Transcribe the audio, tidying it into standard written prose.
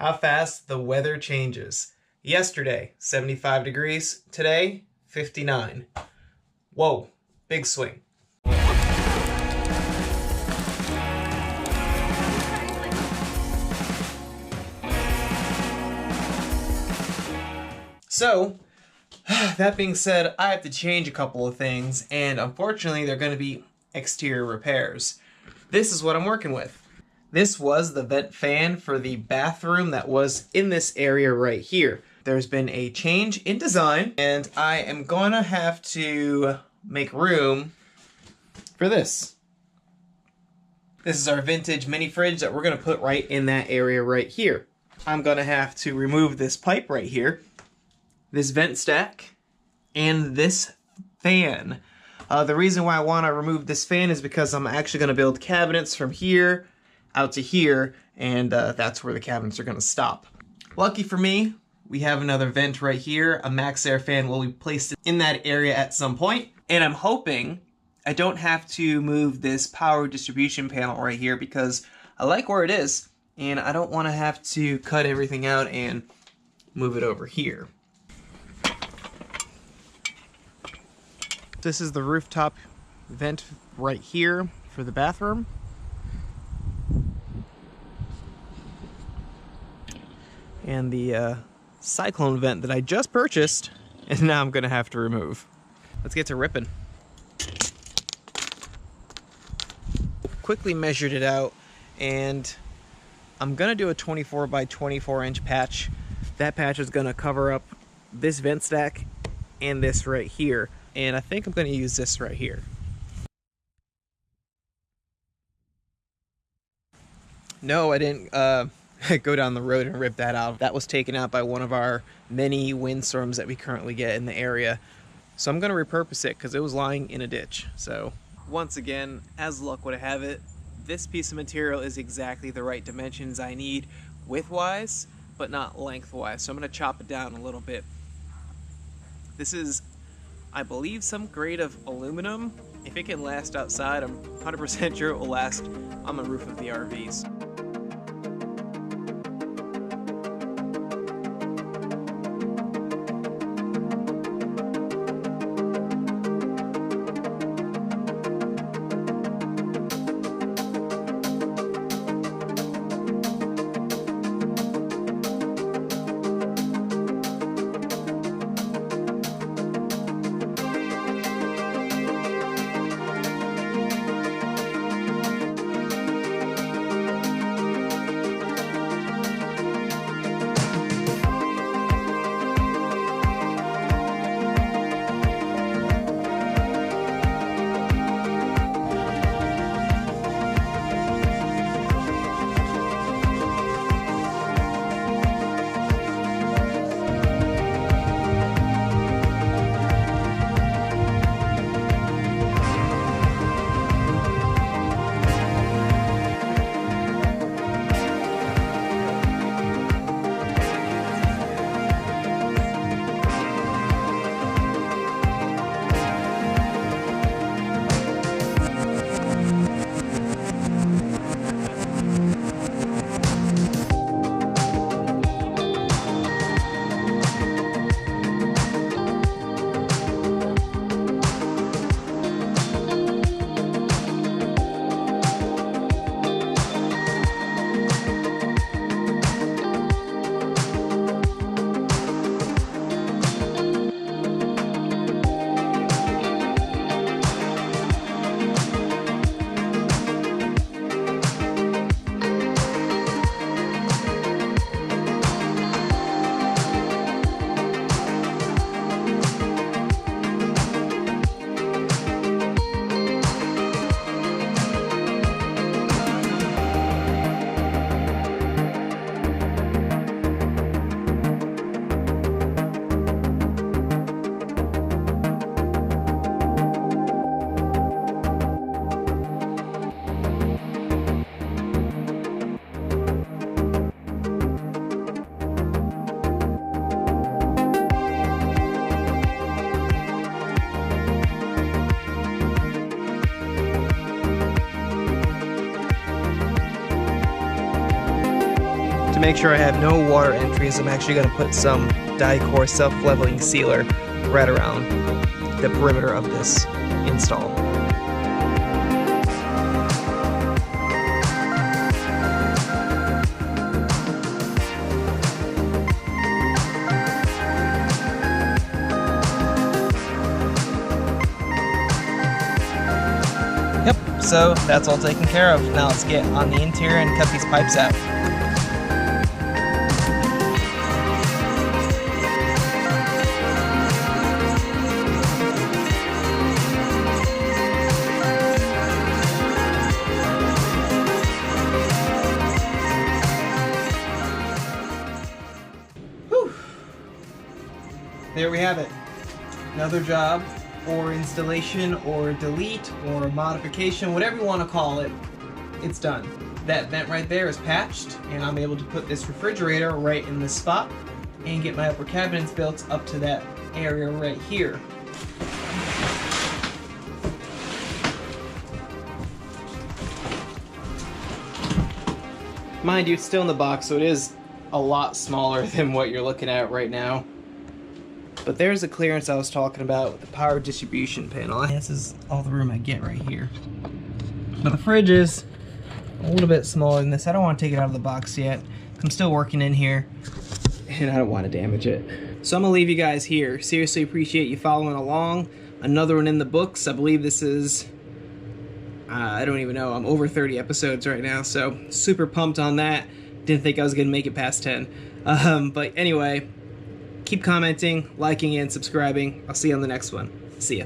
how fast the weather changes. Yesterday, 75 degrees. Today, 59. Whoa, big swing. So, that being said, I have to change a couple of things, and unfortunately they're going to be exterior repairs. This is what I'm working with. This was the vent fan for the bathroom that was in this area right here. There's been a change in design, and I am going to have to make room for this. This is our vintage mini fridge that we're going to put right in that area right here. I'm going to have to remove this pipe right here, this vent stack, and this fan. The reason why I want to remove this fan is because I'm actually going to build cabinets from here out to here, and that's where the cabinets are going to stop. Lucky for me, we have another vent right here. A max air fan will be placed in that area at some point, and I'm hoping I don't have to move this power distribution panel right here because I like where it is, and I don't want to have to cut everything out and move it over here. This is the rooftop vent right here for the bathroom. And the cyclone vent that I just purchased, and now I'm gonna have to remove. Let's get to ripping. Quickly measured it out, and I'm gonna do a 24 by 24 inch patch. That patch is gonna cover up this vent stack and this right here. And I think I'm gonna use this right here. No, I didn't go down the road and rip that out. That was taken out by one of our many windstorms that we currently get in the area. So I'm gonna repurpose it because it was lying in a ditch. So once again, as luck would have it, this piece of material is exactly the right dimensions I need width-wise, but not length-wise. So I'm gonna chop it down a little bit. This is, I believe, some grade of aluminum. If it can last outside, I'm 100% sure it will last on the roof of the RVs. make sure I have no water entries, I'm actually going to put some Dicor self-leveling sealer right around the perimeter of this install. Yep, so that's all taken care of. Now let's get on the interior and cut these pipes out. Whew. There we have it. Another job, or installation, or delete, or modification, whatever you want to call it, it's done. That vent right there is patched, and I'm able to put this refrigerator right in this spot and get my upper cabinets built up to that area right here. Mind you, it's still in the box, so it is a lot smaller than what you're looking at right now. But there's the clearance I was talking about with the power distribution panel. This is all the room I get right here. But the fridge is a little bit smaller than this. I don't want to take it out of the box yet. I'm still working in here, and I don't want to damage it. So I'm going to leave you guys here. Seriously appreciate you following along. Another one in the books. I believe this is, I don't even know, I'm over 30 episodes right now, so super pumped on that. Didn't think I was going to make it past 10. But anyway, keep commenting, liking, and subscribing. I'll see you on the next one. See ya.